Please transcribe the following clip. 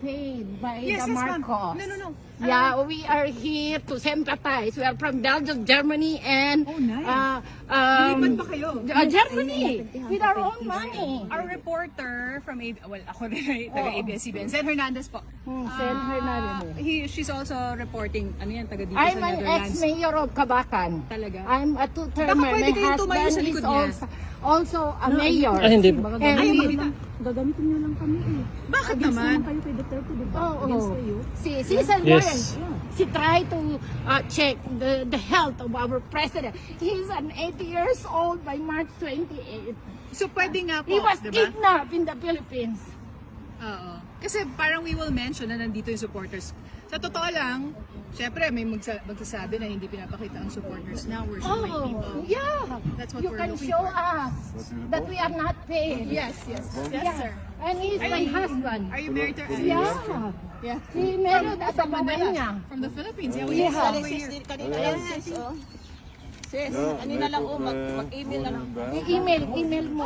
paid by Yes, the yes, ma'am. Marcos. No. Yeah, we are here to sympathize. We are from Belgium, Germany, and Oh, nice. Lilipat ba kayo? Germany with our own money. Our reporter from ako rin ay taga-ABS-CBN, Zen Hernandez po. Sen Hernandez. She's also reporting, taga dito I'm sa an Netherlands. ex-mayor of Kabakan. Talaga? I'm a two-termer. Baka pwede My kayong tumayo sa husband likod is niya. also a mayor. Ah, hindi. And Ay, we- makita. Gagamitin niyo lang kami eh. Bakit Against naman? kayo kay Duterte, di ba? Oh, Against kayo. Si San Yes. She tried to check the health of our president. He's an 80 years old by March 28. So pwede nga po, He was diba? kidnapped in the Philippines. Oo. Kasi parang we will mention na nandito yung supporters. Sa totoo lang, syempre may magsasabi na hindi pinapakita ang supporters now. We're showing Oh, people. yeah. That's what You we're can looking show for. us that we are not paid. Yes, Yeah. sir. And he's my husband. Are you married to Alice? Yeah. Yeah. He married at the From Manila. Bamanya. From the Philippines. Yeah, we Yeah. saw over Sis, here. kanina lang sis, oh. Sis, kanina lang, oh, mag-email na lang. Email mo.